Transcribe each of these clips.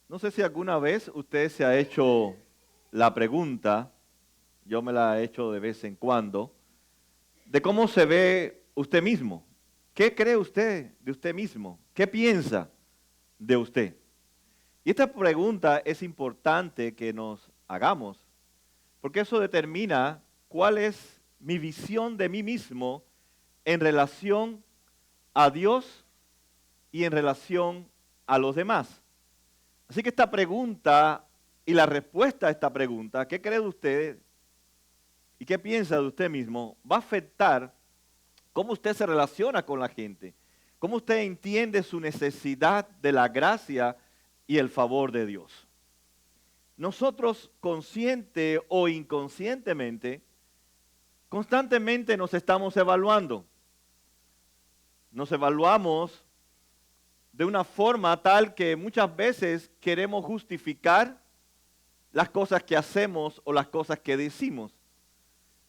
No sé si alguna vez usted se ha hecho la pregunta, yo me la he hecho de vez en cuando, de cómo se ve usted mismo. ¿Qué cree usted de usted mismo? ¿Qué piensa de usted? Y esta pregunta es importante que nos hagamos, porque eso determina cuál es mi visión de mí mismo en relación a Dios y en relación a los demás. Así que esta pregunta y la respuesta a esta pregunta, ¿qué cree de usted y qué piensa de usted mismo?, va a afectar cómo usted se relaciona con la gente, cómo usted entiende su necesidad de la gracia y el favor de Dios. Nosotros, consciente o inconscientemente, constantemente nos estamos evaluando. Nos evaluamos de una forma tal que muchas veces queremos justificar las cosas que hacemos o las cosas que decimos.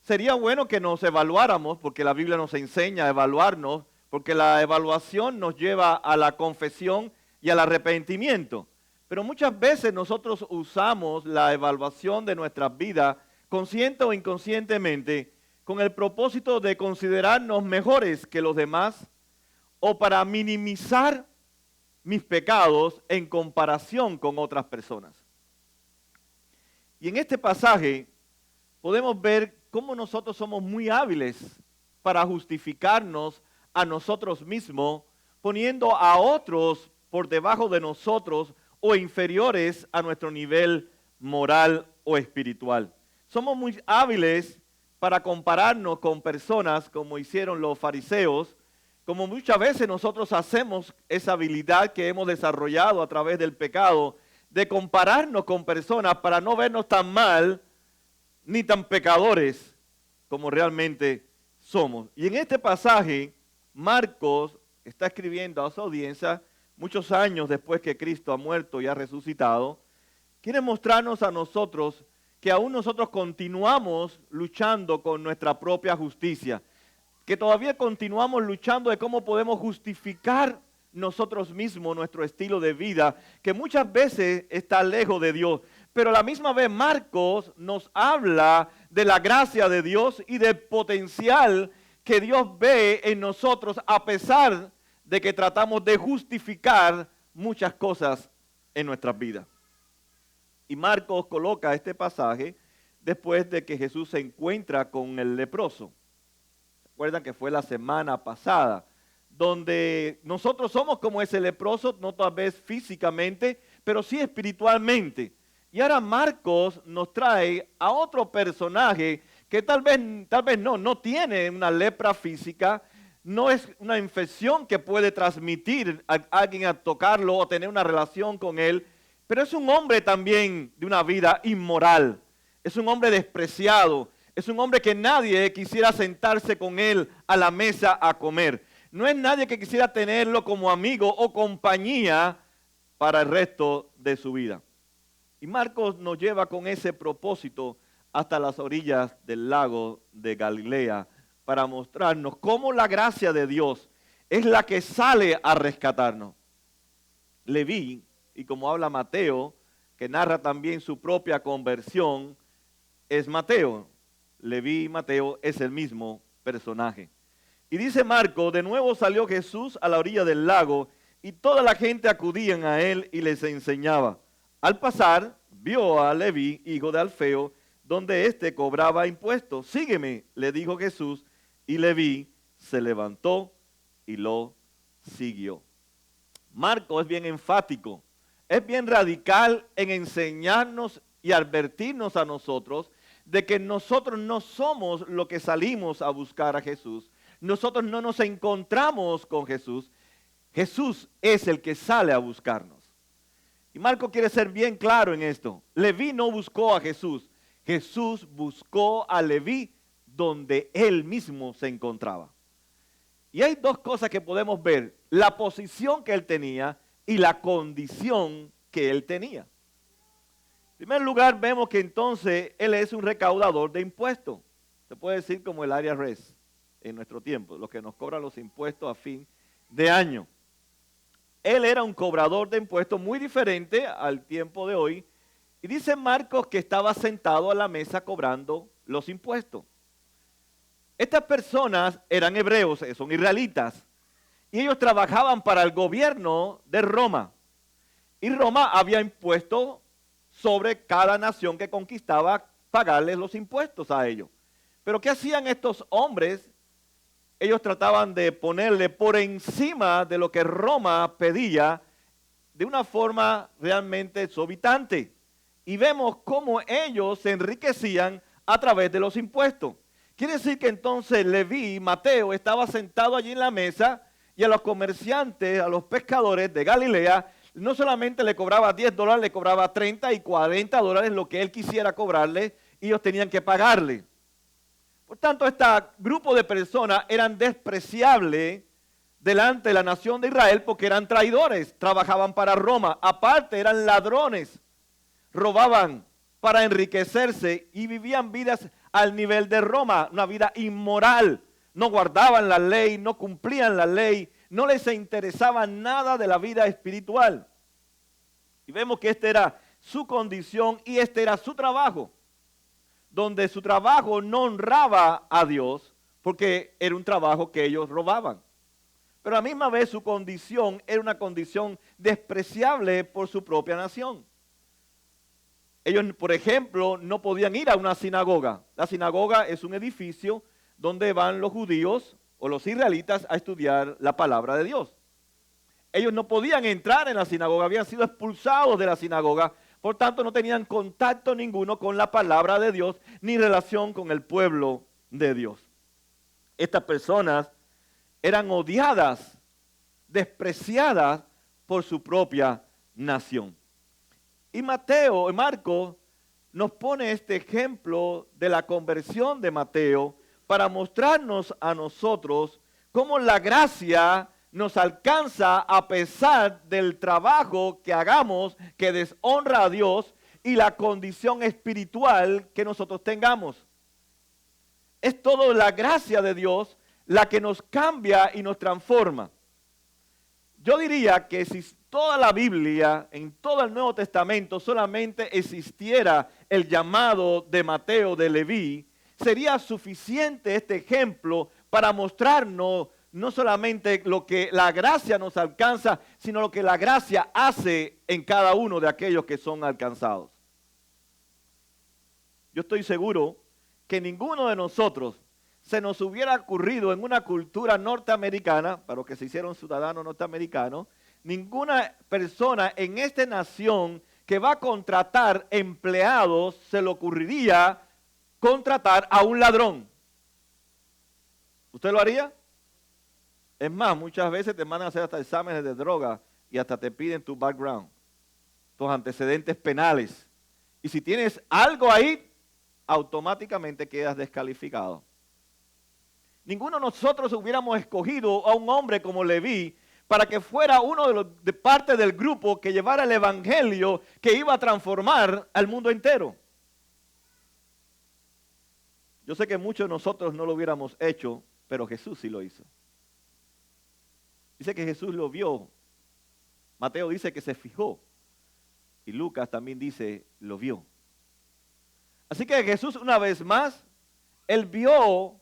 Sería bueno que nos evaluáramos, porque la Biblia nos enseña a evaluarnos, porque la evaluación nos lleva a la confesión y al arrepentimiento. Pero muchas veces nosotros usamos la evaluación de nuestras vidas, consciente o inconscientemente, con el propósito de considerarnos mejores que los demás o para minimizar mis pecados en comparación con otras personas. Y en este pasaje podemos ver cómo nosotros somos muy hábiles para justificarnos a nosotros mismos, poniendo a otros por debajo de nosotros o inferiores a nuestro nivel moral o espiritual. Somos muy hábiles para compararnos con personas como hicieron los fariseos, como muchas veces nosotros hacemos esa habilidad que hemos desarrollado a través del pecado, de compararnos con personas para no vernos tan mal ni tan pecadores como realmente somos. Y en este pasaje, Marcos está escribiendo a su audiencia, muchos años después que Cristo ha muerto y ha resucitado, quiere mostrarnos a nosotros que aún nosotros continuamos luchando con nuestra propia justicia, que todavía continuamos luchando de cómo podemos justificar nosotros mismos nuestro estilo de vida, que muchas veces está lejos de Dios. Pero a la misma vez Marcos nos habla de la gracia de Dios y del potencial que Dios ve en nosotros a pesar de que tratamos de justificar muchas cosas en nuestras vidas. Y Marcos coloca este pasaje después de que Jesús se encuentra con el leproso. Recuerdan que fue la semana pasada, donde nosotros somos como ese leproso, no tal vez físicamente, pero sí espiritualmente. Y ahora Marcos nos trae a otro personaje que tal vez no tiene una lepra física, no es una infección que puede transmitir a alguien a tocarlo o tener una relación con él, pero es un hombre también de una vida inmoral, es un hombre despreciado, es un hombre que nadie quisiera sentarse con él a la mesa a comer. No es nadie que quisiera tenerlo como amigo o compañía para el resto de su vida. Y Marcos nos lleva con ese propósito hasta las orillas del lago de Galilea para mostrarnos cómo la gracia de Dios es la que sale a rescatarnos. Leví, y como habla Mateo, que narra también su propia conversión, es Mateo. Leví y Mateo es el mismo personaje. Y dice Marcos, de nuevo salió Jesús a la orilla del lago y toda la gente acudían a él y les enseñaba. Al pasar, vio a Leví, hijo de Alfeo, donde éste cobraba impuestos. Sígueme, le dijo Jesús, y Leví se levantó y lo siguió. Marcos es bien enfático, es bien radical en enseñarnos y advertirnos a nosotros de que nosotros no somos lo que salimos a buscar a Jesús. Nosotros no nos encontramos con Jesús. Jesús es el que sale a buscarnos. Y Marcos quiere ser bien claro en esto. Leví no buscó a Jesús. Jesús buscó a Leví donde él mismo se encontraba. Y hay dos cosas que podemos ver. La posición que él tenía y la condición que él tenía. En primer lugar, vemos que entonces él es un recaudador de impuestos. Se puede decir como el IRS en nuestro tiempo, los que nos cobran los impuestos a fin de año. Él era un cobrador de impuestos muy diferente al tiempo de hoy. Y dice Marcos que estaba sentado a la mesa cobrando los impuestos. Estas personas eran hebreos, son israelitas, y ellos trabajaban para el gobierno de Roma. Y Roma había impuesto sobre cada nación que conquistaba pagarles los impuestos a ellos. Pero ¿qué hacían estos hombres? Ellos trataban de ponerle por encima de lo que Roma pedía de una forma realmente exorbitante. Y vemos cómo ellos se enriquecían a través de los impuestos. Quiere decir que entonces Leví, Mateo, estaba sentado allí en la mesa y a los comerciantes, a los pescadores de Galilea, no solamente le cobraba $10, le cobraba 30 y 40 dólares, lo que él quisiera cobrarle, y ellos tenían que pagarle. Por tanto, este grupo de personas eran despreciables delante de la nación de Israel porque eran traidores, trabajaban para Roma, aparte eran ladrones, robaban para enriquecerse y vivían vidas al nivel de Roma, una vida inmoral. No guardaban la ley, no cumplían la ley, no les interesaba nada de la vida espiritual. Y vemos que esta era su condición y este era su trabajo, donde su trabajo no honraba a Dios porque era un trabajo que ellos robaban. Pero a la misma vez su condición era una condición despreciable por su propia nación. Ellos, por ejemplo, no podían ir a una sinagoga. La sinagoga es un edificio donde van los judíos o los israelitas a estudiar la palabra de Dios. Ellos no podían entrar en la sinagoga, habían sido expulsados de la sinagoga, por tanto no tenían contacto ninguno con la palabra de Dios, ni relación con el pueblo de Dios. Estas personas eran odiadas, despreciadas por su propia nación. Y Marcos nos pone este ejemplo de la conversión de Mateo para mostrarnos a nosotros cómo la gracia nos alcanza a pesar del trabajo que hagamos que deshonra a Dios y la condición espiritual que nosotros tengamos. Es todo la gracia de Dios la que nos cambia y nos transforma. Yo diría que si toda la Biblia, en todo el Nuevo Testamento, solamente existiera el llamado de Mateo, de Leví, sería suficiente este ejemplo para mostrarnos no solamente lo que la gracia nos alcanza, sino lo que la gracia hace en cada uno de aquellos que son alcanzados. Yo estoy seguro que ninguno de nosotros se nos hubiera ocurrido en una cultura norteamericana, para los que se hicieron ciudadanos norteamericanos, ninguna persona en esta nación que va a contratar empleados se le ocurriría contratar a un ladrón. ¿Usted lo haría? Es más, muchas veces te mandan a hacer hasta exámenes de droga y hasta te piden tu background, tus antecedentes penales. Y si tienes algo ahí, automáticamente quedas descalificado. Ninguno de nosotros hubiéramos escogido a un hombre como Leví para que fuera uno de parte del grupo que llevara el evangelio que iba a transformar al mundo entero. Yo sé que muchos de nosotros no lo hubiéramos hecho, pero Jesús sí lo hizo. Dice que Jesús lo vio. Mateo dice que se fijó. Y Lucas también dice, lo vio. Así que Jesús una vez más, él vio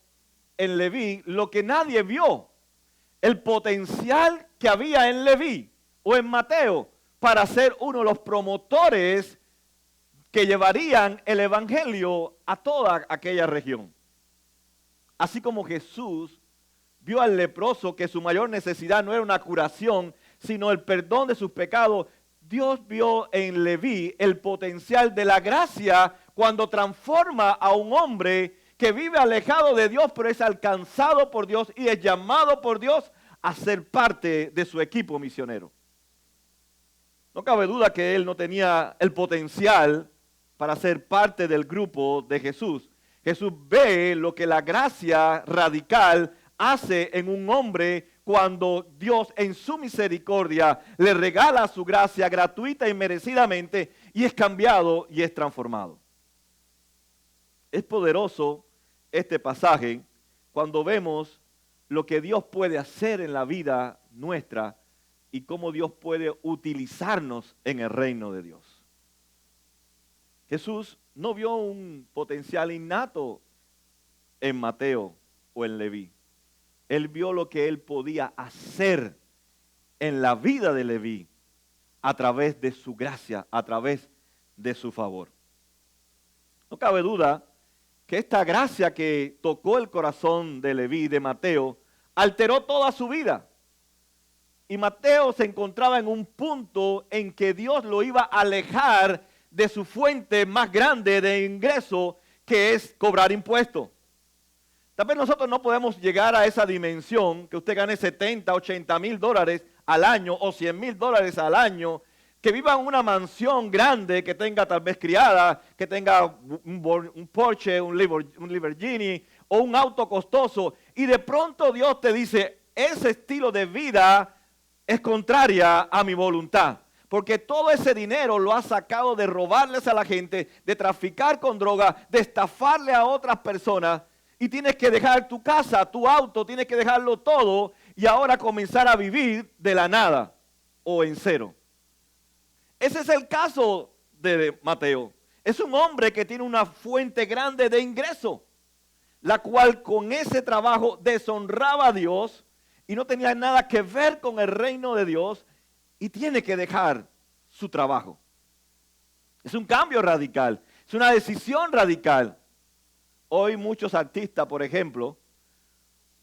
en Leví lo que nadie vio. El potencial que había en Leví o en Mateo para ser uno de los promotores que llevarían el evangelio a toda aquella región. Así como Jesús vio al leproso que su mayor necesidad no era una curación, sino el perdón de sus pecados, Dios vio en Leví el potencial de la gracia cuando transforma a un hombre que vive alejado de Dios, pero es alcanzado por Dios y es llamado por Dios a ser parte de su equipo misionero. No cabe duda que él no tenía el potencial para ser parte del grupo de Jesús. Jesús ve lo que la gracia radical hace en un hombre cuando Dios en su misericordia le regala su gracia gratuita y merecidamente y es cambiado y es transformado. Es poderoso este pasaje cuando vemos lo que Dios puede hacer en la vida nuestra y cómo Dios puede utilizarnos en el reino de Dios. Jesús no vio un potencial innato en Mateo o en Leví. Él vio lo que él podía hacer en la vida de Leví a través de su gracia, a través de su favor. No cabe duda que esta gracia que tocó el corazón de Leví, de Mateo, alteró toda su vida. Y Mateo se encontraba en un punto en que Dios lo iba a alejar de su fuente más grande de ingreso, que es cobrar impuestos. Tal vez nosotros no podemos llegar a esa dimensión, que usted gane 70, 80 mil dólares al año o 100 mil dólares al año, que viva en una mansión grande, que tenga tal vez criada, que tenga un Porsche, un Lamborghini o un auto costoso, y de pronto Dios te dice, ese estilo de vida es contraria a mi voluntad, porque todo ese dinero lo has sacado de robarles a la gente, de traficar con droga, de estafarle a otras personas, y tienes que dejar tu casa, tu auto, tienes que dejarlo todo y ahora comenzar a vivir de la nada o en cero. Ese es el caso de Mateo. Es un hombre que tiene una fuente grande de ingreso, la cual con ese trabajo deshonraba a Dios y no tenía nada que ver con el reino de Dios y tiene que dejar su trabajo. Es un cambio radical, es una decisión radical. Hoy muchos artistas, por ejemplo,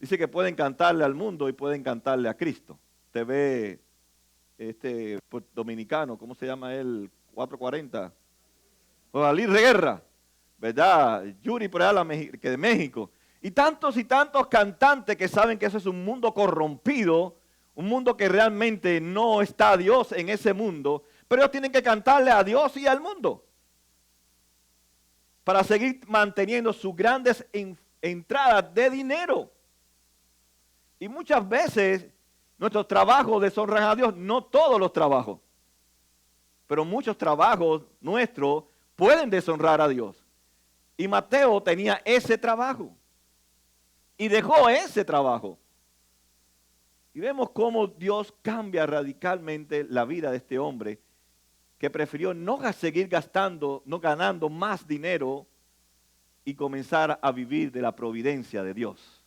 dicen que pueden cantarle al mundo y pueden cantarle a Cristo. Usted ve dominicano, ¿cómo se llama él? 440. Juan de Guerra, ¿verdad? Yuri por allá que de México. Y tantos cantantes que saben que eso es un mundo corrompido, un mundo que realmente no está Dios en ese mundo, pero ellos tienen que cantarle a Dios y al mundo para seguir manteniendo sus grandes entradas de dinero. Y muchas veces nuestros trabajos deshonran a Dios, no todos los trabajos, pero muchos trabajos nuestros pueden deshonrar a Dios. Y Mateo tenía ese trabajo y dejó ese trabajo. Y vemos cómo Dios cambia radicalmente la vida de este hombre, que prefirió no seguir gastando, no ganando más dinero y comenzar a vivir de la providencia de Dios.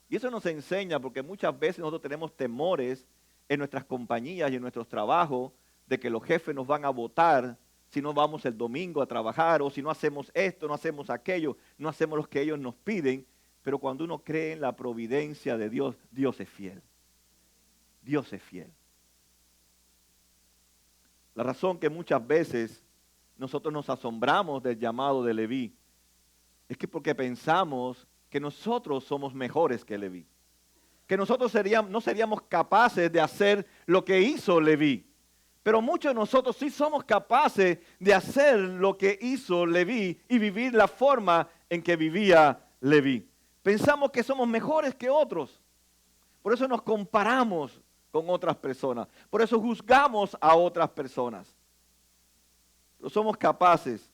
Y eso nos enseña, porque muchas veces nosotros tenemos temores en nuestras compañías y en nuestros trabajos de que los jefes nos van a botar si no vamos el domingo a trabajar, o si no hacemos esto, no hacemos aquello, no hacemos lo que ellos nos piden. Pero cuando uno cree en la providencia de Dios, Dios es fiel. Dios es fiel. La razón que muchas veces nosotros nos asombramos del llamado de Leví es que porque pensamos que nosotros somos mejores que Leví, que nosotros no seríamos capaces de hacer lo que hizo Leví. Pero muchos de nosotros sí somos capaces de hacer lo que hizo Leví y vivir la forma en que vivía Leví. Pensamos que somos mejores que otros. Por eso nos comparamos con otras personas. Por eso juzgamos a otras personas. Pero somos capaces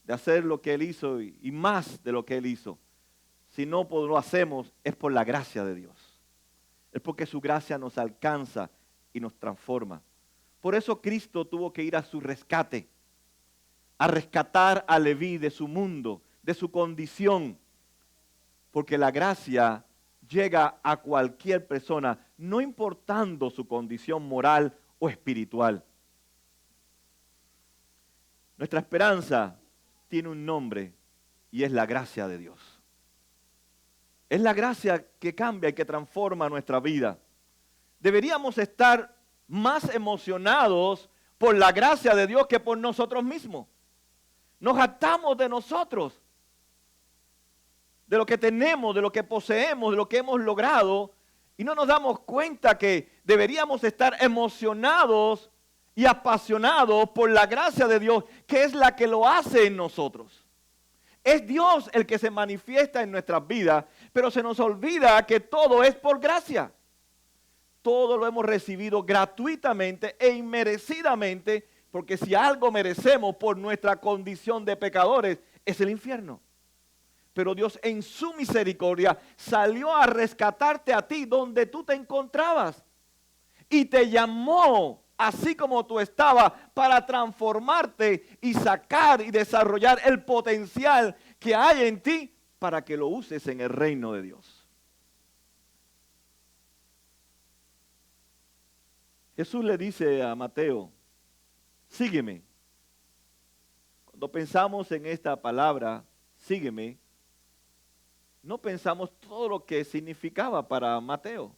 de hacer lo que Él hizo y más de lo que Él hizo. Si no lo hacemos, es por la gracia de Dios. Es porque su gracia nos alcanza y nos transforma. Por eso Cristo tuvo que ir a su rescate, a rescatar a Leví de su mundo, de su condición. Porque la gracia llega a cualquier persona, no importando su condición moral o espiritual. Nuestra esperanza tiene un nombre y es la gracia de Dios. Es la gracia que cambia y que transforma nuestra vida. Deberíamos estar más emocionados por la gracia de Dios que por nosotros mismos. Nos jactamos de nosotros, de lo que tenemos, de lo que poseemos, de lo que hemos logrado, y no nos damos cuenta que deberíamos estar emocionados y apasionados por la gracia de Dios, que es la que lo hace en nosotros. Es Dios el que se manifiesta en nuestras vidas, pero se nos olvida que todo es por gracia. Todo lo hemos recibido gratuitamente e inmerecidamente, porque si algo merecemos por nuestra condición de pecadores, es el infierno. Pero Dios en su misericordia salió a rescatarte a ti donde tú te encontrabas. y te llamó así como tú estabas para transformarte y sacar y desarrollar el potencial que hay en ti para que lo uses en el reino de Dios. Jesús le dice a Mateo, sígueme. Cuando pensamos en esta palabra, sígueme, no pensamos todo lo que significaba para Mateo.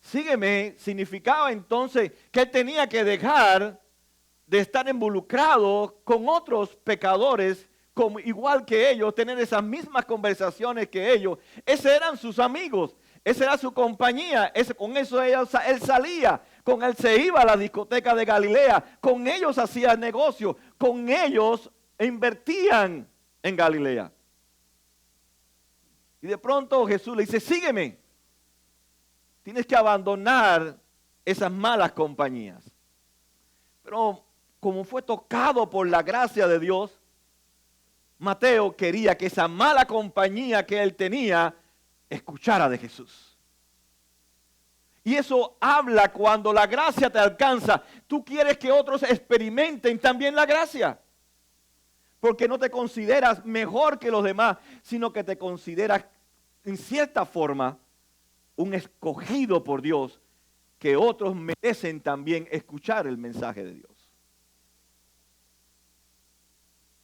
Sígueme significaba entonces que él tenía que dejar de estar involucrado con otros pecadores, como, igual que ellos, tener esas mismas conversaciones que ellos. Esos eran sus amigos, esa era su compañía, con eso él salía, con él se iba a la discoteca de Galilea, con ellos hacía negocio, con ellos invertían en Galilea. Y de pronto Jesús le dice, sígueme. Tienes que abandonar esas malas compañías. Pero como fue tocado por la gracia de Dios, Mateo quería que esa mala compañía que él tenía escuchara de Jesús. Y eso habla cuando la gracia te alcanza. Tú quieres que otros experimenten también la gracia. Porque no te consideras mejor que los demás, sino que te consideras en cierta forma un escogido por Dios, que otros merecen también escuchar el mensaje de Dios.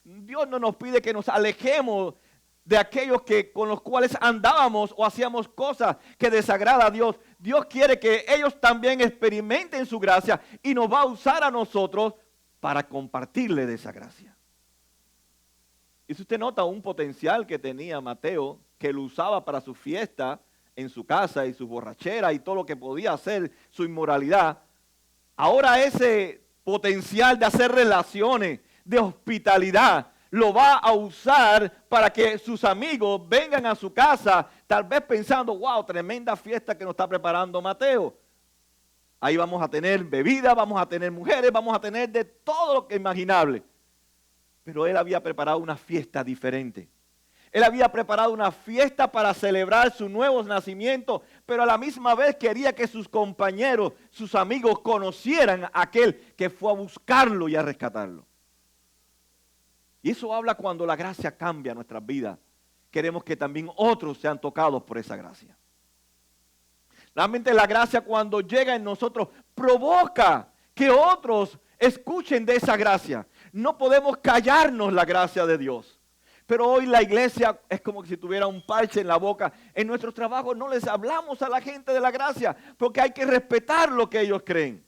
Dios no nos pide que nos alejemos de aquellos con los cuales andábamos o hacíamos cosas que desagrada a Dios. Dios quiere que ellos también experimenten su gracia y nos va a usar a nosotros para compartirle de esa gracia. Y si usted nota un potencial que tenía Mateo, que lo usaba para su fiesta en su casa y su borrachera y todo lo que podía hacer, su inmoralidad, ahora ese potencial de hacer relaciones, de hospitalidad, lo va a usar para que sus amigos vengan a su casa, tal vez pensando, wow, tremenda fiesta que nos está preparando Mateo. Ahí vamos a tener bebida, vamos a tener mujeres, vamos a tener de todo lo que es imaginable. Pero él había preparado una fiesta diferente. Él había preparado una fiesta para celebrar su nuevo nacimiento, pero a la misma vez quería que sus compañeros, sus amigos conocieran a aquel que fue a buscarlo y a rescatarlo. Y eso habla cuando la gracia cambia nuestras vidas. Queremos que también otros sean tocados por esa gracia. Realmente la gracia cuando llega en nosotros provoca que otros escuchen de esa gracia. No podemos callarnos la gracia de Dios. Pero hoy la iglesia es como si tuviera un parche en la boca. En nuestros trabajos no les hablamos a la gente de la gracia porque hay que respetar lo que ellos creen.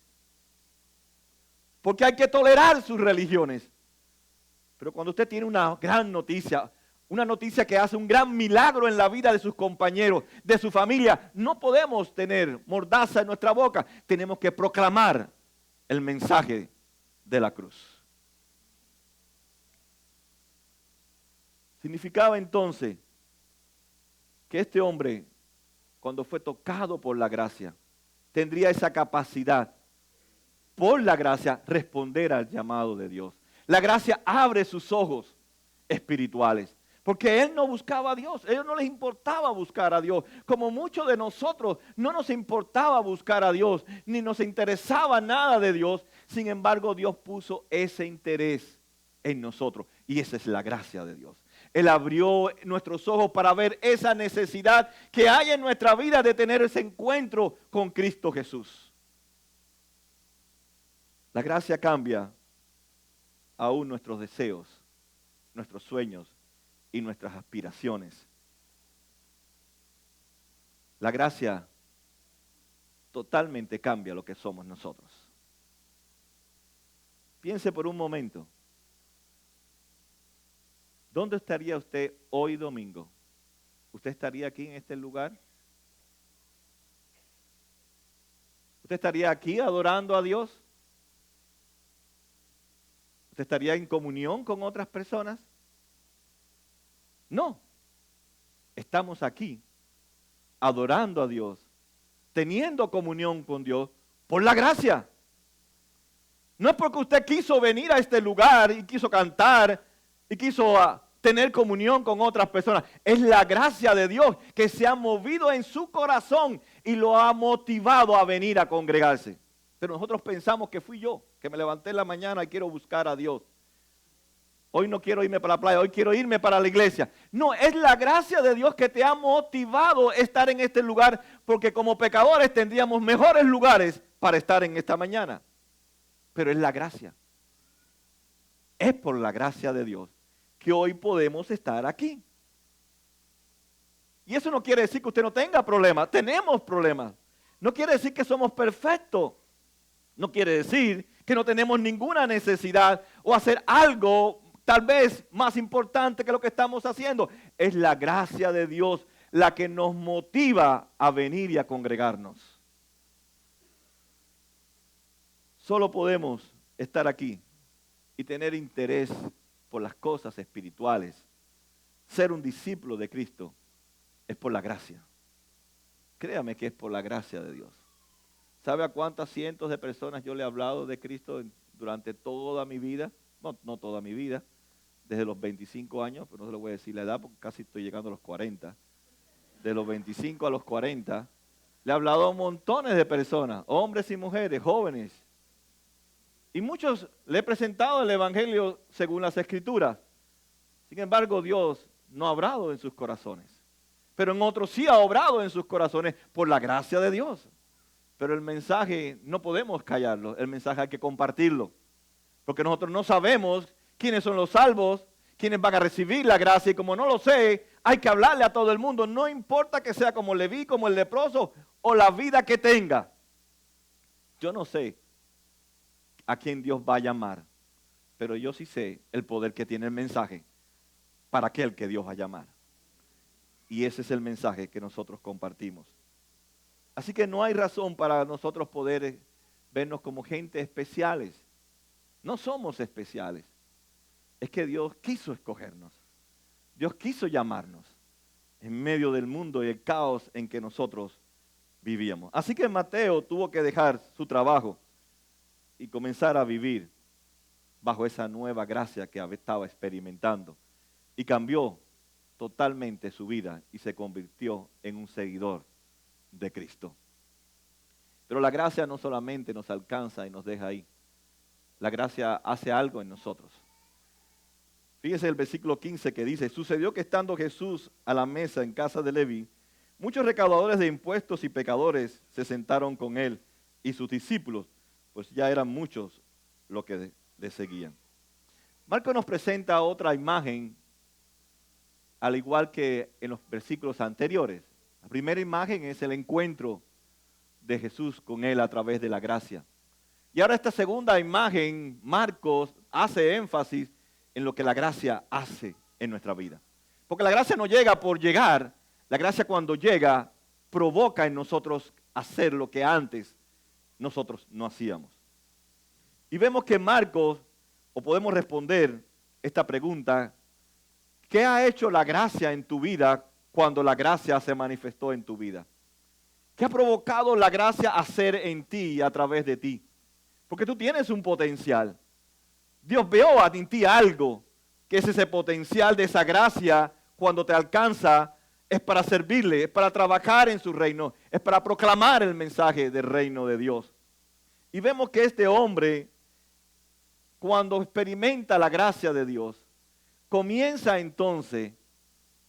Porque hay que tolerar sus religiones. Pero cuando usted tiene una gran noticia, una noticia que hace un gran milagro en la vida de sus compañeros, de su familia, no podemos tener mordaza en nuestra boca. Tenemos que proclamar el mensaje de la cruz. Significaba entonces que este hombre, cuando fue tocado por la gracia, tendría esa capacidad, por la gracia, responder al llamado de Dios. La gracia abre sus ojos espirituales, porque él no buscaba a Dios, a ellos no les importaba buscar a Dios, como muchos de nosotros no nos importaba buscar a Dios, ni nos interesaba nada de Dios. Sin embargo, Dios puso ese interés en nosotros, y esa es la gracia de Dios. Él abrió nuestros ojos para ver esa necesidad que hay en nuestra vida de tener ese encuentro con Cristo Jesús. La gracia cambia aún nuestros deseos, nuestros sueños y nuestras aspiraciones. La gracia totalmente cambia lo que somos nosotros. Piense por un momento. ¿Dónde estaría usted hoy domingo? ¿Usted estaría aquí en este lugar? ¿Usted estaría aquí adorando a Dios? ¿Usted estaría en comunión con otras personas? No. Estamos aquí adorando a Dios, teniendo comunión con Dios por la gracia. No es porque usted quiso venir a este lugar y quiso cantar y quiso tener comunión con otras personas. Es la gracia de Dios que se ha movido en su corazón y lo ha motivado a venir a congregarse. Pero nosotros pensamos que fui yo, que me levanté en la mañana y quiero buscar a Dios. Hoy no quiero irme para la playa, hoy quiero irme para la iglesia. No, es la gracia de Dios que te ha motivado a estar en este lugar, porque como pecadores tendríamos mejores lugares para estar en esta mañana. Pero es la gracia. Es por la gracia de Dios que hoy podemos estar aquí. Y eso no quiere decir que usted no tenga problemas. Tenemos problemas. No quiere decir que somos perfectos. No quiere decir que no tenemos ninguna necesidad o hacer algo tal vez más importante que lo que estamos haciendo. Es la gracia de Dios la que nos motiva a venir y a congregarnos. Solo podemos estar aquí y tener interés por las cosas espirituales. Ser un discípulo de Cristo es por la gracia. Créame que es por la gracia de Dios. ¿Sabe a cuántas cientos de personas yo le he hablado de Cristo durante toda mi vida? No toda mi vida, desde los 25 años, pero no se lo voy a decir la edad porque casi estoy llegando a los 40. De los 25 a los 40, le he hablado a montones de personas, hombres y mujeres, jóvenes. Y muchos le he presentado el Evangelio según las Escrituras. Sin embargo, Dios no ha obrado en sus corazones. Pero en otros sí ha obrado en sus corazones por la gracia de Dios. Pero el mensaje no podemos callarlo, el mensaje hay que compartirlo. Porque nosotros no sabemos quiénes son los salvos, quiénes van a recibir la gracia. Y como no lo sé, hay que hablarle a todo el mundo. No importa que sea como Leví, como el leproso o la vida que tenga. Yo no sé a quién Dios va a llamar, pero yo sí sé el poder que tiene el mensaje para aquel que Dios va a llamar. Y ese es el mensaje que nosotros compartimos. Así que no hay razón para nosotros poder vernos como gente especiales. No somos especiales. Es que Dios quiso escogernos. Dios quiso llamarnos en medio del mundo y el caos en que nosotros vivíamos. Así que Mateo tuvo que dejar su trabajo y comenzar a vivir bajo esa nueva gracia que estaba experimentando. Y cambió totalmente su vida y se convirtió en un seguidor de Cristo. Pero la gracia no solamente nos alcanza y nos deja ahí. La gracia hace algo en nosotros. Fíjese el versículo 15 que dice: sucedió que estando Jesús a la mesa en casa de Leví, muchos recaudadores de impuestos y pecadores se sentaron con él y sus discípulos, pues ya eran muchos los que le seguían. Marcos nos presenta otra imagen, al igual que en los versículos anteriores. La primera imagen es el encuentro de Jesús con él a través de la gracia. Y ahora esta segunda imagen, Marcos hace énfasis en lo que la gracia hace en nuestra vida. Porque la gracia no llega por llegar, la gracia cuando llega provoca en nosotros hacer lo que antes nosotros no hacíamos. Y vemos que Marcos, o podemos responder esta pregunta: ¿qué ha hecho la gracia en tu vida cuando la gracia se manifestó en tu vida? ¿Qué ha provocado la gracia a hacer en ti y a través de ti? Porque tú tienes un potencial. Dios vio en ti algo, que es ese potencial de esa gracia cuando te alcanza, es para servirle, es para trabajar en su reino, es para proclamar el mensaje del reino de Dios. Y vemos que este hombre, cuando experimenta la gracia de Dios, comienza entonces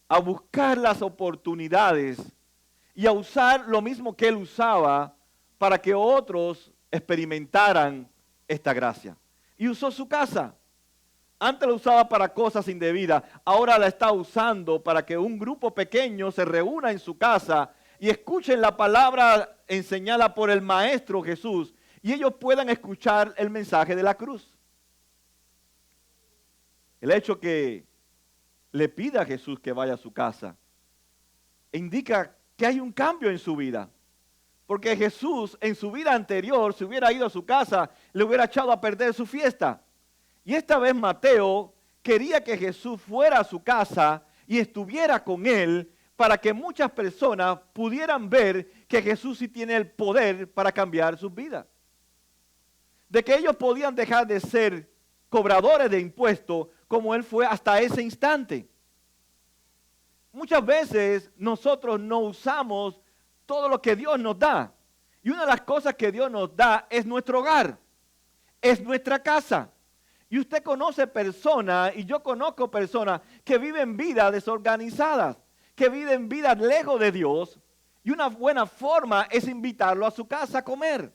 a buscar las oportunidades y a usar lo mismo que él usaba para que otros experimentaran esta gracia. Y usó su casa. Antes la usaba para cosas indebidas, ahora la está usando para que un grupo pequeño se reúna en su casa y escuchen la palabra enseñada por el Maestro Jesús y ellos puedan escuchar el mensaje de la cruz. El hecho que le pida a Jesús que vaya a su casa indica que hay un cambio en su vida. Porque Jesús en su vida anterior, si hubiera ido a su casa, le hubiera echado a perder su fiesta. Y esta vez Mateo quería que Jesús fuera a su casa y estuviera con él para que muchas personas pudieran ver que Jesús sí tiene el poder para cambiar sus vidas. De que ellos podían dejar de ser cobradores de impuestos como Él fue hasta ese instante. Muchas veces nosotros no usamos todo lo que Dios nos da. Y una de las cosas que Dios nos da es nuestro hogar, es nuestra casa. Y usted conoce personas, y yo conozco personas que viven vidas desorganizadas, que viven vidas lejos de Dios. Y una buena forma es invitarlo a su casa a comer,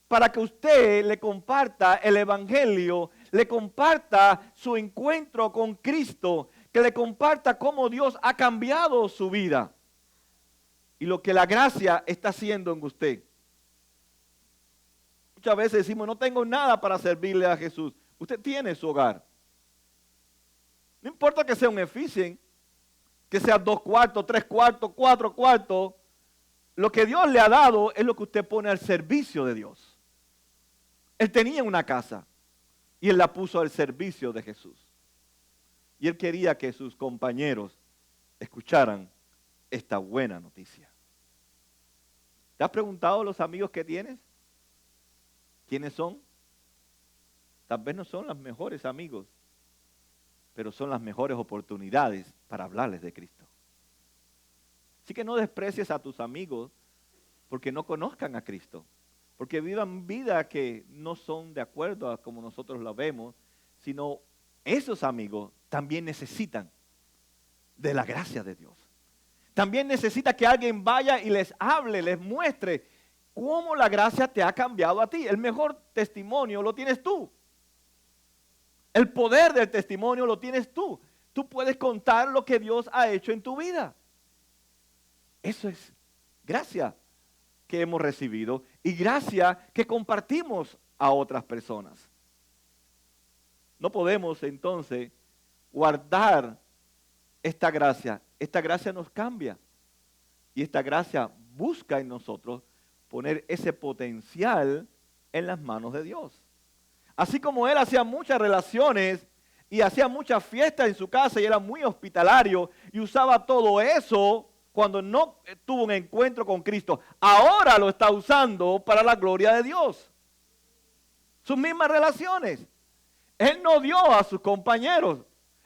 para que usted le comparta el evangelio, le comparta su encuentro con Cristo, que le comparta cómo Dios ha cambiado su vida y lo que la gracia está haciendo en usted. Muchas veces decimos, no tengo nada para servirle a Jesús. Usted tiene su hogar. No importa que sea un Eficient, que sea 2 cuartos, 3 cuartos, 4 cuartos. Lo que Dios le ha dado es lo que usted pone al servicio de Dios. Él tenía una casa y Él la puso al servicio de Jesús. Y Él quería que sus compañeros escucharan esta buena noticia. ¿Te has preguntado los amigos que tienes? ¿Quiénes son? Tal vez no son los mejores amigos, pero son las mejores oportunidades para hablarles de Cristo. Así que no desprecies a tus amigos porque no conozcan a Cristo, porque vivan vida que no son de acuerdo a como nosotros la vemos, sino esos amigos también necesitan de la gracia de Dios. También necesita que alguien vaya y les hable, les muestre cómo la gracia te ha cambiado a ti. El mejor testimonio lo tienes tú. El poder del testimonio lo tienes tú. Tú puedes contar lo que Dios ha hecho en tu vida. Eso es gracia que hemos recibido y gracia que compartimos a otras personas. No podemos entonces guardar esta gracia. Esta gracia nos cambia y esta gracia busca en nosotros poner ese potencial en las manos de Dios. Así como él hacía muchas relaciones y hacía muchas fiestas en su casa y era muy hospitalario y usaba todo eso cuando no tuvo un encuentro con Cristo, ahora lo está usando para la gloria de Dios. Sus mismas relaciones. Él no dio a sus compañeros.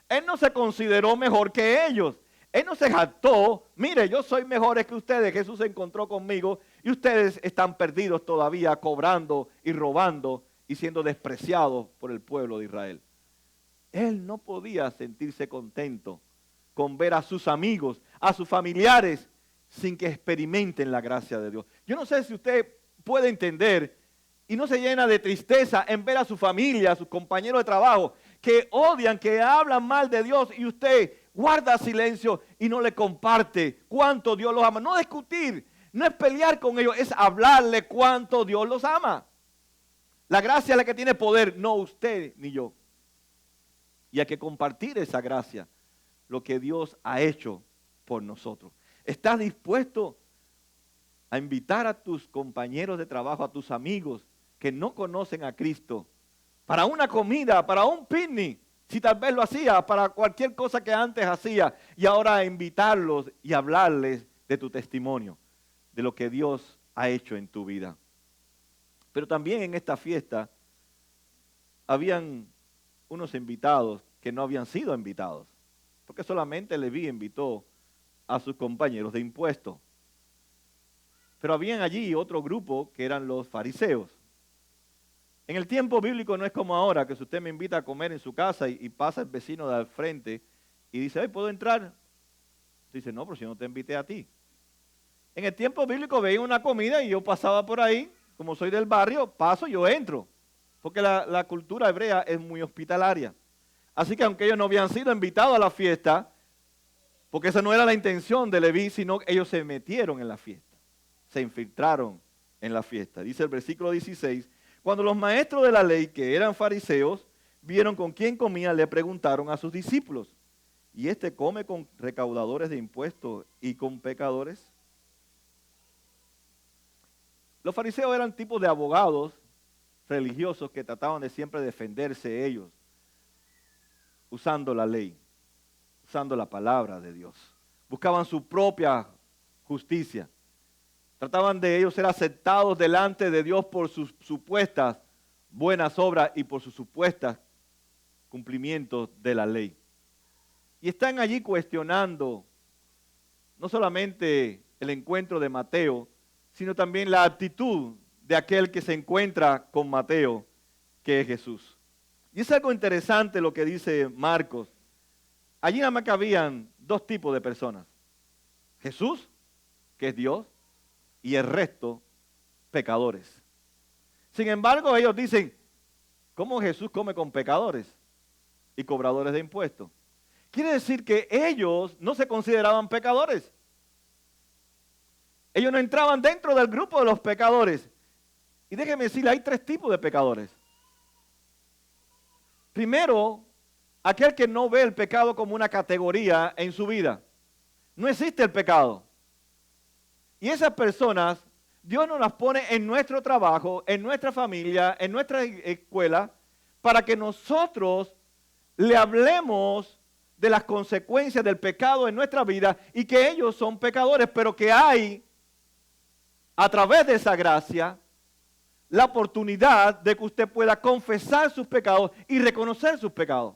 Él no se consideró mejor que ellos. Él no se jactó, mire, yo soy mejor que ustedes, Jesús se encontró conmigo y ustedes están perdidos todavía cobrando y robando y siendo despreciados por el pueblo de Israel. Él no podía sentirse contento con ver a sus amigos, a sus familiares, sin que experimenten la gracia de Dios. Yo no sé si usted puede entender y no se llena de tristeza en ver a su familia, a sus compañeros de trabajo, que odian, que hablan mal de Dios y usted guarda silencio y no le comparte cuánto Dios los ama. No discutir, no es pelear con ellos, es hablarle cuánto Dios los ama. La gracia es la que tiene poder, no usted ni yo. Y hay que compartir esa gracia, lo que Dios ha hecho por nosotros. ¿Estás dispuesto a invitar a tus compañeros de trabajo, a tus amigos que no conocen a Cristo, para una comida, para un picnic, si tal vez lo hacía, para cualquier cosa que antes hacía, y ahora invitarlos y hablarles de tu testimonio, de lo que Dios ha hecho en tu vida? Pero también en esta fiesta habían unos invitados que no habían sido invitados, porque solamente Leví invitó a sus compañeros de impuestos. Pero habían allí otro grupo que eran los fariseos. En el tiempo bíblico no es como ahora, que si usted me invita a comer en su casa y pasa el vecino de al frente y dice, "Ay, ¿puedo entrar?" Dice, "No, pero si no te invité a ti." En el tiempo bíblico veía una comida y yo pasaba por ahí, como soy del barrio, paso y yo entro. Porque la cultura hebrea es muy hospitalaria. Así que aunque ellos no habían sido invitados a la fiesta, porque esa no era la intención de Leví, sino que ellos se metieron en la fiesta, se infiltraron en la fiesta. Dice el versículo 16, cuando los maestros de la ley, que eran fariseos, vieron con quién comía, le preguntaron a sus discípulos, ¿y este come con recaudadores de impuestos y con pecadores? Los fariseos eran tipos de abogados religiosos que trataban de siempre defenderse ellos, usando la ley, usando la palabra de Dios. Buscaban su propia justicia. Trataban de ellos ser aceptados delante de Dios por sus supuestas buenas obras y por sus supuestas cumplimiento de la ley. Y están allí cuestionando no solamente el encuentro de Mateo, sino también la actitud de aquel que se encuentra con Mateo, que es Jesús. Y es algo interesante lo que dice Marcos. Allí nada más que habían dos tipos de personas. Jesús, que es Dios, y el resto, pecadores. Sin embargo, ellos dicen, ¿cómo Jesús come con pecadores y cobradores de impuestos? Quiere decir que ellos no se consideraban pecadores. Ellos no entraban dentro del grupo de los pecadores. Y déjeme decirle, hay tres tipos de pecadores. Primero, aquel que no ve el pecado como una categoría en su vida. No existe el pecado. Y esas personas, Dios nos las pone en nuestro trabajo, en nuestra familia, en nuestra escuela, para que nosotros le hablemos de las consecuencias del pecado en nuestra vida y que ellos son pecadores, pero que hay, a través de esa gracia, la oportunidad de que usted pueda confesar sus pecados y reconocer sus pecados.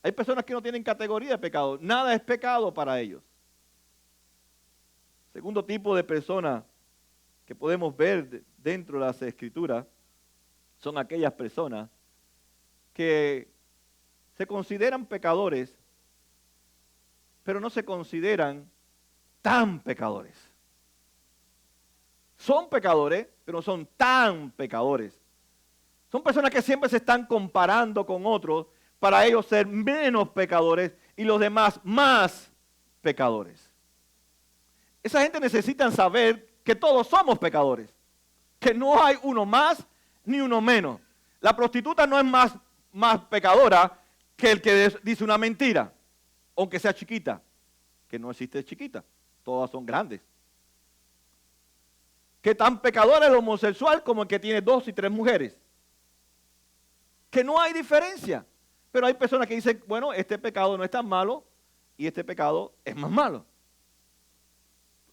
Hay personas que no tienen categoría de pecado, nada es pecado para ellos. Segundo tipo de personas que podemos ver dentro de las Escrituras son aquellas personas que se consideran pecadores, pero no se consideran tan pecadores. Son pecadores, pero no son tan pecadores. Son personas que siempre se están comparando con otros para ellos ser menos pecadores y los demás más pecadores. Esa gente necesita saber que todos somos pecadores, que no hay uno más ni uno menos. La prostituta no es más pecadora que el que dice una mentira, aunque sea chiquita, que no existe chiquita, todas son grandes. Que tan pecador es el homosexual como el que tiene 2 y 3 mujeres. Que no hay diferencia. Pero hay personas que dicen, bueno, este pecado no es tan malo y este pecado es más malo.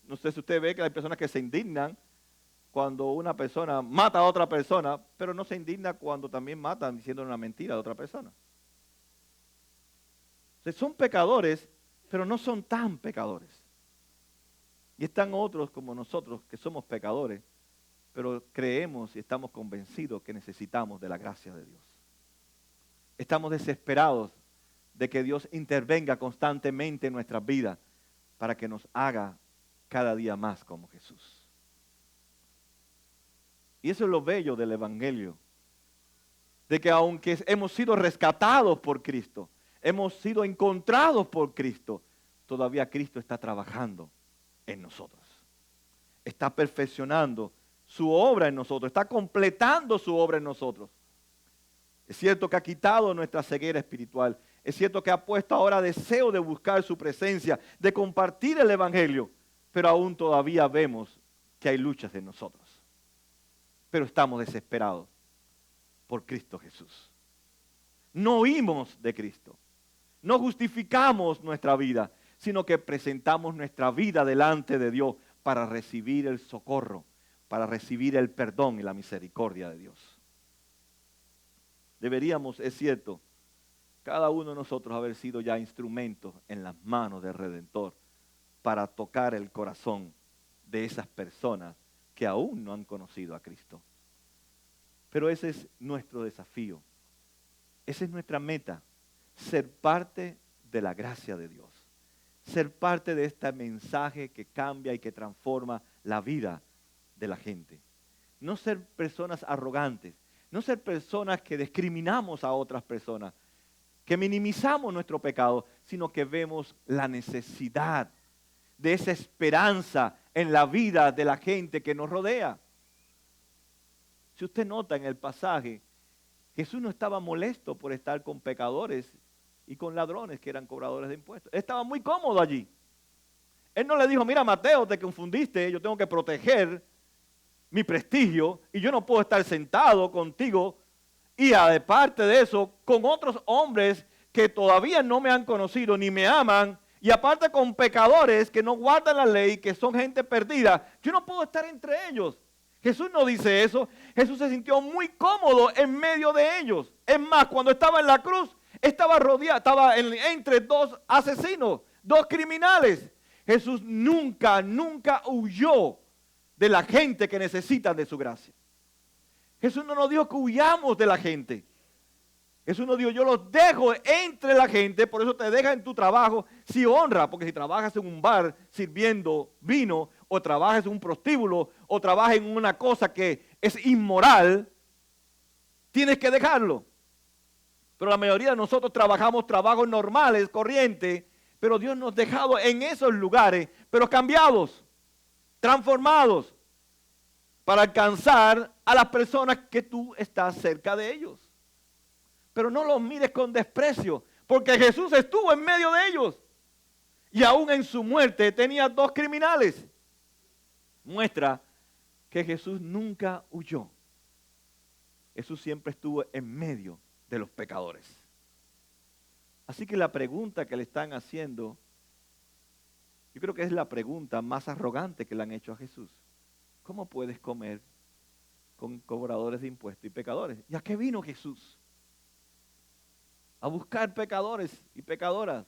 No sé si usted ve que hay personas que se indignan cuando una persona mata a otra persona, pero no se indigna cuando también matan diciendo una mentira a otra persona. Entonces, son pecadores, pero no son tan pecadores. Y están otros como nosotros que somos pecadores, pero creemos y estamos convencidos que necesitamos de la gracia de Dios. Estamos desesperados de que Dios intervenga constantemente en nuestras vidas para que nos haga cada día más como Jesús. Y eso es lo bello del Evangelio, de que aunque hemos sido rescatados por Cristo, hemos sido encontrados por Cristo, todavía Cristo está trabajando en nosotros. Está perfeccionando su obra en nosotros, está completando su obra en nosotros. Es cierto que ha quitado nuestra ceguera espiritual, es cierto que ha puesto ahora deseo de buscar su presencia, de compartir el Evangelio, pero aún todavía vemos que hay luchas en nosotros. Pero estamos desesperados por Cristo Jesús. No huimos de Cristo, no justificamos nuestra vida, sino que presentamos nuestra vida delante de Dios para recibir el socorro, para recibir el perdón y la misericordia de Dios. Deberíamos, es cierto, cada uno de nosotros haber sido ya instrumentos en las manos del Redentor para tocar el corazón de esas personas que aún no han conocido a Cristo. Pero ese es nuestro desafío, esa es nuestra meta, ser parte de la gracia de Dios. Ser parte de este mensaje que cambia y que transforma la vida de la gente. No ser personas arrogantes, no ser personas que discriminamos a otras personas, que minimizamos nuestro pecado, sino que vemos la necesidad de esa esperanza en la vida de la gente que nos rodea. Si usted nota en el pasaje, Jesús no estaba molesto por estar con pecadores y con ladrones que eran cobradores de impuestos. Él estaba muy cómodo allí. Él no le dijo, mira Mateo, te confundiste, yo tengo que proteger mi prestigio y yo no puedo estar sentado contigo y aparte de eso, con otros hombres que todavía no me han conocido ni me aman y aparte con pecadores que no guardan la ley, que son gente perdida. Yo no puedo estar entre ellos. Jesús no dice eso. Jesús se sintió muy cómodo en medio de ellos. Es más, cuando estaba en la cruz, estaba rodeado, entre dos asesinos, dos criminales. Jesús nunca huyó de la gente que necesita de su gracia. Jesús no nos dijo que huyamos de la gente. Jesús nos dijo, yo los dejo entre la gente, por eso te deja en tu trabajo, si honra, porque si trabajas en un bar sirviendo vino, o trabajas en un prostíbulo, o trabajas en una cosa que es inmoral, tienes que dejarlo. Pero la mayoría de nosotros trabajamos trabajos normales, corrientes, pero Dios nos ha dejado en esos lugares, pero cambiados, transformados, para alcanzar a las personas que tú estás cerca de ellos. Pero no los mires con desprecio, porque Jesús estuvo en medio de ellos. Y aún en su muerte tenía dos criminales. Muestra que Jesús nunca huyó. Jesús siempre estuvo en medio de los pecadores. Así que la pregunta que le están haciendo, yo creo que es la pregunta más arrogante que le han hecho a Jesús. ¿Cómo puedes comer con cobradores de impuestos y pecadores? ¿Y a qué vino Jesús? A buscar pecadores y pecadoras,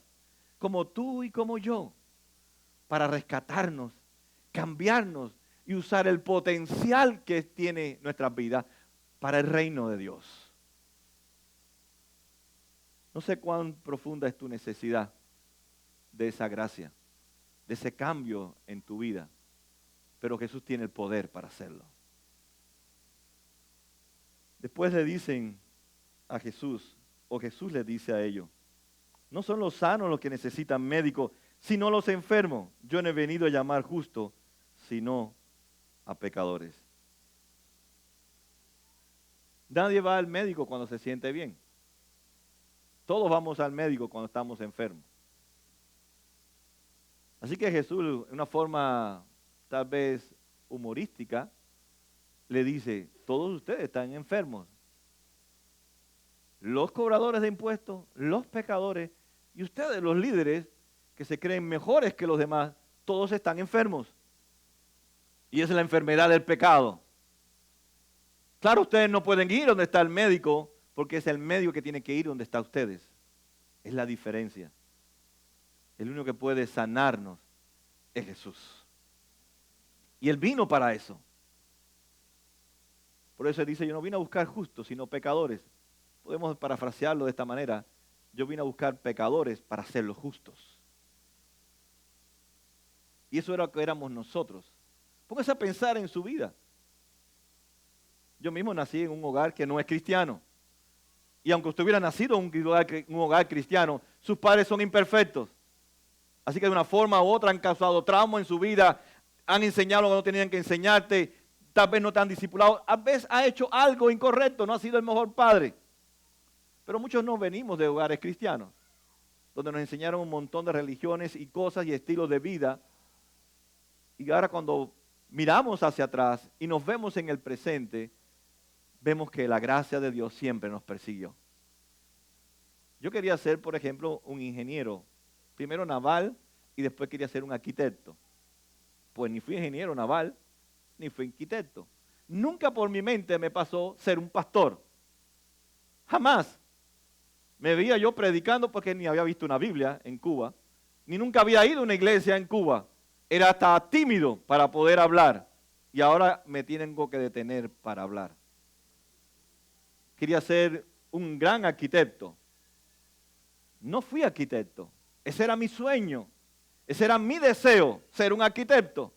como tú y como yo, para rescatarnos, cambiarnos y usar el potencial que tiene nuestra vida para el reino de Dios. No sé cuán profunda es tu necesidad de esa gracia, de ese cambio en tu vida, pero Jesús tiene el poder para hacerlo. Después le dicen a Jesús, o Jesús les dice a ellos, no son los sanos los que necesitan médico, sino los enfermos. Yo no he venido a llamar justo, sino a pecadores. Nadie va al médico cuando se siente bien. Todos vamos al médico cuando estamos enfermos. Así que Jesús, de una forma tal vez humorística, le dice, todos ustedes están enfermos. Los cobradores de impuestos, los pecadores y ustedes, los líderes que se creen mejores que los demás, todos están enfermos. Y esa es la enfermedad del pecado. Claro, ustedes no pueden ir donde está el médico, porque es el médico que tiene que ir donde está ustedes. Es la diferencia. El único que puede sanarnos es Jesús. Y Él vino para eso. Por eso Él dice, yo no vine a buscar justos, sino pecadores. Podemos parafrasearlo de esta manera. Yo vine a buscar pecadores para hacerlos justos. Y eso era lo que éramos nosotros. Póngase a pensar en su vida. Yo mismo nací en un hogar que no es cristiano. Y aunque usted hubiera nacido en un hogar cristiano, sus padres son imperfectos. Así que de una forma u otra han causado trauma en su vida, han enseñado lo que no tenían que enseñarte, tal vez no te han discipulado, a veces ha hecho algo incorrecto, no ha sido el mejor padre. Pero muchos no venimos de hogares cristianos, donde nos enseñaron un montón de religiones y cosas y estilos de vida. Y ahora cuando miramos hacia atrás y nos vemos en el presente, vemos que la gracia de Dios siempre nos persiguió. Yo quería ser, por ejemplo, un ingeniero, primero naval y después quería ser un arquitecto. Pues ni fui ingeniero naval, ni fui arquitecto. Nunca por mi mente me pasó ser un pastor. Jamás. Me veía yo predicando porque ni había visto una Biblia en Cuba, ni nunca había ido a una iglesia en Cuba. Era hasta tímido para poder hablar y ahora me tengo que detener para hablar. Quería ser un gran arquitecto. No fui arquitecto. Ese era mi sueño. Ese era mi deseo, ser un arquitecto.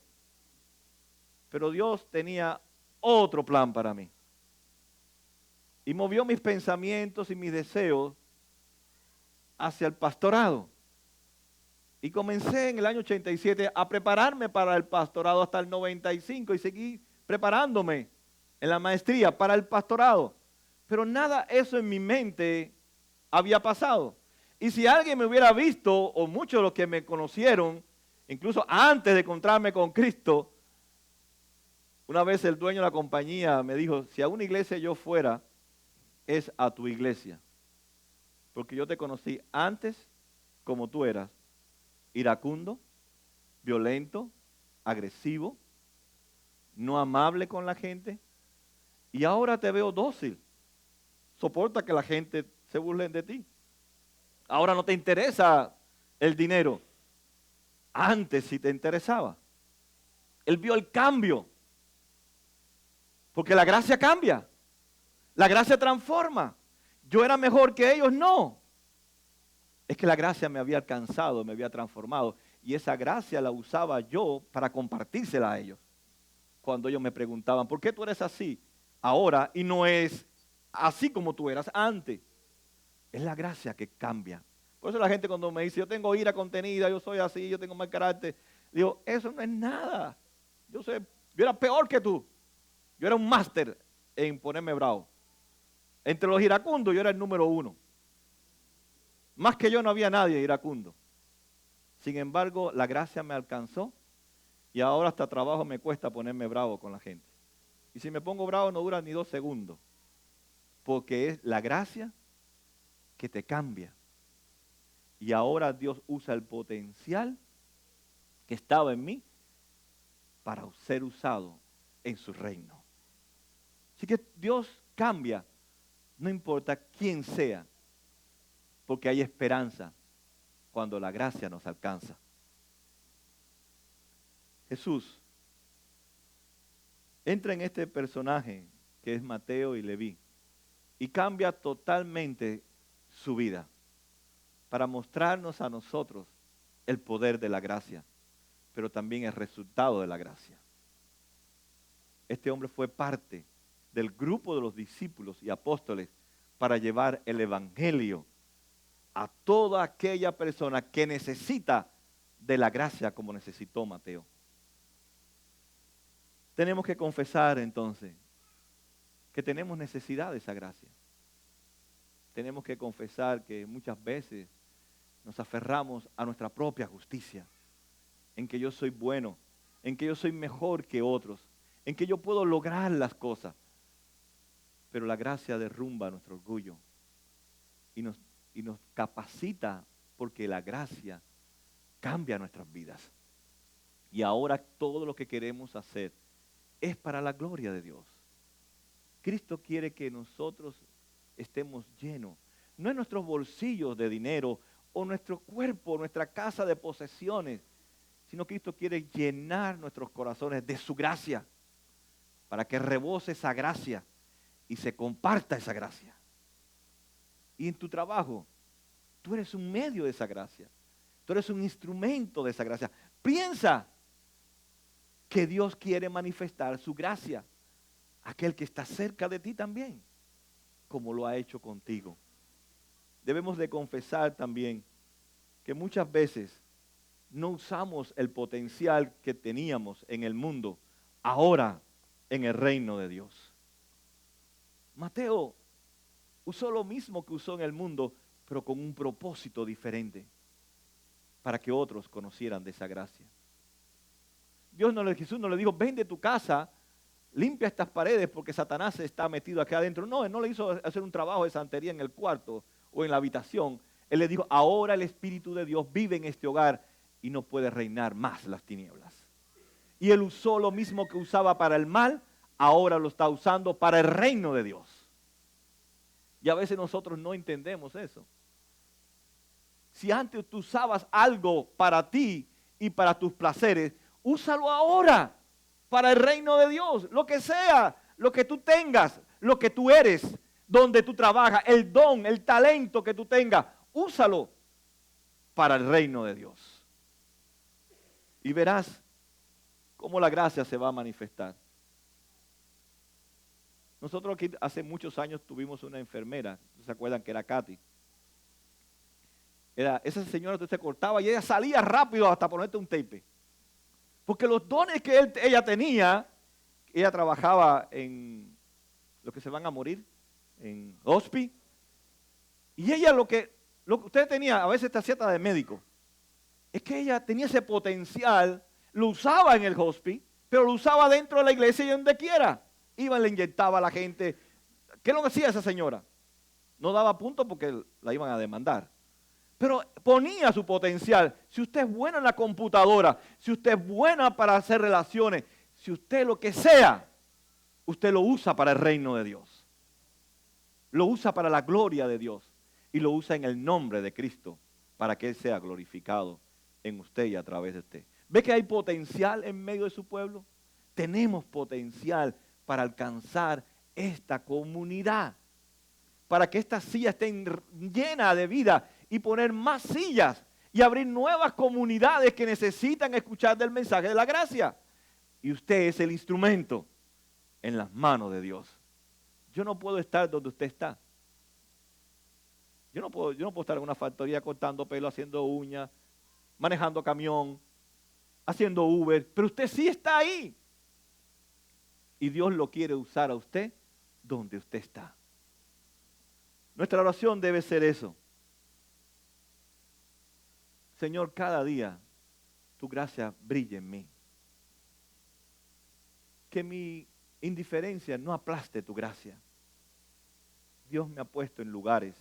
Pero Dios tenía otro plan para mí. Y movió mis pensamientos y mis deseos hacia el pastorado. Y comencé en el año 87 a prepararme para el pastorado hasta el 95 y seguí preparándome en la maestría para el pastorado. Pero nada eso en mi mente había pasado. Y si alguien me hubiera visto, o muchos de los que me conocieron, incluso antes de encontrarme con Cristo, una vez el dueño de la compañía me dijo, si a una iglesia yo fuera, es a tu iglesia. Porque yo te conocí antes como tú eras, iracundo, violento, agresivo, no amable con la gente, y ahora te veo dócil. Soporta que la gente se burle de ti. Ahora no te interesa el dinero. Antes sí te interesaba. Él vio el cambio. Porque la gracia cambia. La gracia transforma. Yo era mejor que ellos, no. Es que la gracia me había alcanzado, me había transformado. Y esa gracia la usaba yo para compartírsela a ellos. Cuando ellos me preguntaban, ¿por qué tú eres así ahora y no es así como tú eras antes? Es la gracia que cambia. Por eso la gente cuando me dice, yo tengo ira contenida, yo soy así, yo tengo mal carácter, digo, eso no es nada. Yo era peor que tú. Yo era un máster en ponerme bravo. Entre los iracundos yo era el número 1. Más que yo no había nadie iracundo. Sin embargo, la gracia me alcanzó y ahora hasta trabajo me cuesta ponerme bravo con la gente. Y si me pongo bravo no dura ni 2 segundos. Porque es la gracia que te cambia. Y ahora Dios usa el potencial que estaba en mí para ser usado en su reino. Así que Dios cambia, no importa quién sea, porque hay esperanza cuando la gracia nos alcanza. Jesús entra en este personaje que es Mateo y Leví y cambia totalmente su vida para mostrarnos a nosotros el poder de la gracia, pero también el resultado de la gracia. Este hombre fue parte del grupo de los discípulos y apóstoles para llevar el evangelio a toda aquella persona que necesita de la gracia como necesitó Mateo. Tenemos que confesar entonces que tenemos necesidad de esa gracia. Tenemos que confesar que muchas veces nos aferramos a nuestra propia justicia, en que yo soy bueno, en que yo soy mejor que otros, en que yo puedo lograr las cosas. Pero la gracia derrumba nuestro orgullo y nos capacita porque la gracia cambia nuestras vidas. Y ahora todo lo que queremos hacer es para la gloria de Dios. Cristo quiere que nosotros estemos llenos, no en nuestros bolsillos de dinero o nuestro cuerpo, nuestra casa de posesiones, sino Cristo quiere llenar nuestros corazones de su gracia para que rebose esa gracia y se comparta esa gracia. Y en tu trabajo, tú eres un medio de esa gracia. Tú eres un instrumento de esa gracia. Piensa que Dios quiere manifestar su gracia a aquel que está cerca de ti también, como lo ha hecho contigo. Debemos de confesar también que muchas veces no usamos el potencial que teníamos en el mundo, ahora en el reino de Dios. Mateo usó lo mismo que usó en el mundo, pero con un propósito diferente, para que otros conocieran de esa gracia. Jesús no le dijo, ven de tu casa, limpia estas paredes porque Satanás está metido aquí adentro. No, él no le hizo hacer un trabajo de santería en el cuarto o en la habitación. Él le dijo, ahora el Espíritu de Dios vive en este hogar y no puede reinar más las tinieblas. Y él usó lo mismo que usaba para el mal, ahora lo está usando para el reino de Dios. Y a veces nosotros no entendemos eso. Si antes tú usabas algo para ti y para tus placeres, úsalo ahora para el reino de Dios. Lo que sea, lo que tú tengas, lo que tú eres, donde tú trabajas, el don, el talento que tú tengas, úsalo para el reino de Dios. Y verás cómo la gracia se va a manifestar. Nosotros aquí hace muchos años tuvimos una enfermera, ¿se acuerdan que era Katy? Esa señora se cortaba y ella salía rápido hasta ponerte un tape. Porque los dones que ella tenía, ella trabajaba en los que se van a morir, en hospice, y ella lo que usted tenía, a veces esta cierta de médico, es que ella tenía ese potencial, lo usaba en el hospice, pero lo usaba dentro de la iglesia y donde quiera. Iba y le inyectaba a la gente. ¿Qué es lo que hacía esa señora? No daba punto porque la iban a demandar. Pero ponía su potencial. Si usted es buena en la computadora, si usted es buena para hacer relaciones, si usted lo que sea, usted lo usa para el reino de Dios. Lo usa para la gloria de Dios. Y lo usa en el nombre de Cristo para que Él sea glorificado en usted y a través de usted. ¿Ve que hay potencial en medio de su pueblo? Tenemos potencial para alcanzar esta comunidad. Para que estas sillas estén llenas de vida y poner más sillas y abrir nuevas comunidades que necesitan escuchar del mensaje de la gracia. Y usted es el instrumento en las manos de Dios. Yo no puedo estar donde usted está. Yo no puedo estar en una factoría cortando pelo, haciendo uñas, manejando camión, haciendo Uber, pero usted sí está ahí. Y Dios lo quiere usar a usted donde usted está. Nuestra oración debe ser eso. Señor, cada día tu gracia brille en mí. Que mi indiferencia no aplaste tu gracia. Dios me ha puesto en lugares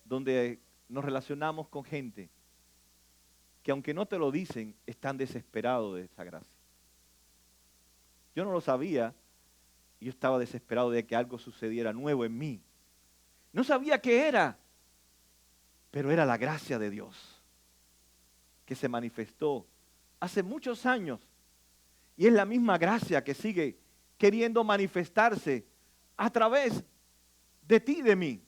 donde nos relacionamos con gente que aunque no te lo dicen, están desesperados de esa gracia. Yo no lo sabía y yo estaba desesperado de que algo sucediera nuevo en mí. No sabía qué era, pero era la gracia de Dios que se manifestó hace muchos años. Y es la misma gracia que sigue queriendo manifestarse a través de ti y de mí.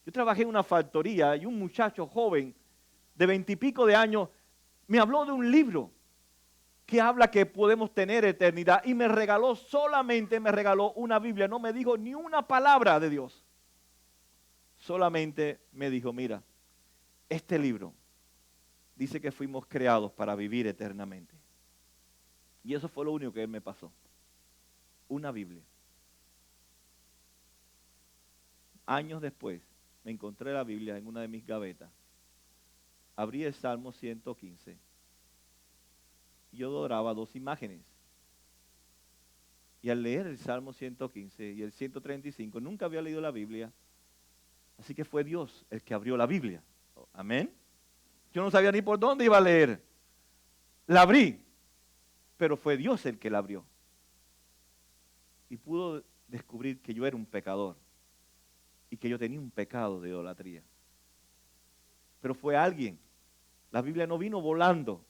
Yo trabajé en una factoría y un muchacho joven de 20 y pico de años me habló de un libro que habla que podemos tener eternidad y me regaló una Biblia. No me dijo ni una palabra de Dios. Solamente me dijo, mira, este libro dice que fuimos creados para vivir eternamente. Y eso fue lo único que él me pasó. Una Biblia. Años después, me encontré la Biblia en una de mis gavetas. Abrí el Salmo 115. Y yo adoraba dos imágenes. Y al leer el Salmo 115 y el 135, nunca había leído la Biblia. Así que fue Dios el que abrió la Biblia. Amén. Yo no sabía ni por dónde iba a leer. La abrí, pero fue Dios el que la abrió. Y pudo descubrir que yo era un pecador y que yo tenía un pecado de idolatría. Pero fue alguien. La Biblia no vino volando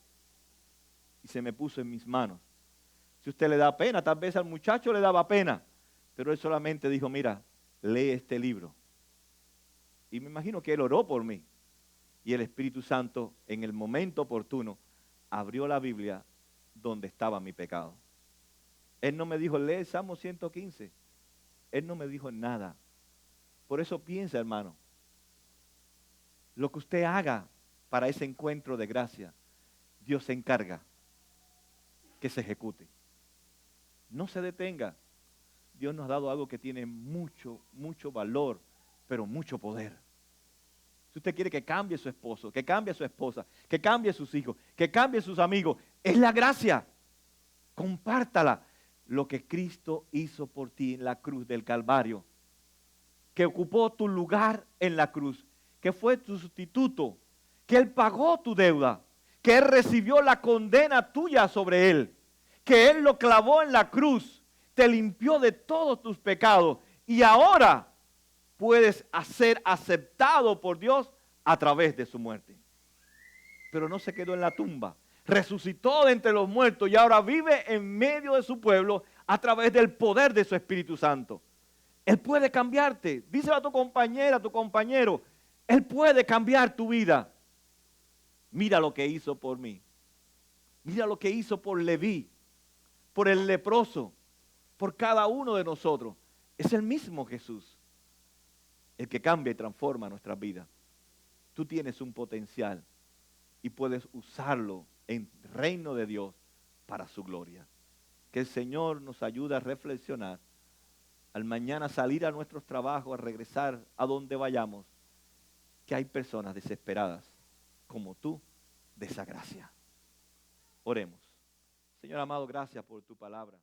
y se me puso en mis manos. Si usted le da pena, tal vez al muchacho le daba pena, pero él solamente dijo, mira, lee este libro. Y me imagino que él oró por mí. Y el Espíritu Santo, en el momento oportuno, abrió la Biblia donde estaba mi pecado. Él no me dijo, lee el Salmo 115. Él no me dijo nada. Por eso piensa, hermano, lo que usted haga para ese encuentro de gracia, Dios se encarga que se ejecute. No se detenga. Dios nos ha dado algo que tiene mucho, mucho valor, pero mucho poder. Si usted quiere que cambie su esposo, que cambie su esposa, que cambie sus hijos, que cambie sus amigos, es la gracia. Compártala. Lo que Cristo hizo por ti en la cruz del Calvario, que ocupó tu lugar en la cruz, que fue tu sustituto, que Él pagó tu deuda, que Él recibió la condena tuya sobre Él, que Él lo clavó en la cruz, te limpió de todos tus pecados y ahora puedes ser aceptado por Dios a través de su muerte. Pero no se quedó en la tumba, resucitó de entre los muertos y ahora vive en medio de su pueblo a través del poder de su Espíritu Santo. Él puede cambiarte. Díselo a tu compañera, a tu compañero. Él puede cambiar tu vida. Mira lo que hizo por mí. Mira lo que hizo por Leví, por el leproso, por cada uno de nosotros. Es el mismo Jesús, el que cambia y transforma nuestras vidas. Tú tienes un potencial y puedes usarlo en el reino de Dios para su gloria. Que el Señor nos ayude a reflexionar, al mañana salir a nuestros trabajos, a regresar a donde vayamos, que hay personas desesperadas como tú de esa gracia. Oremos. Señor amado, gracias por tu palabra.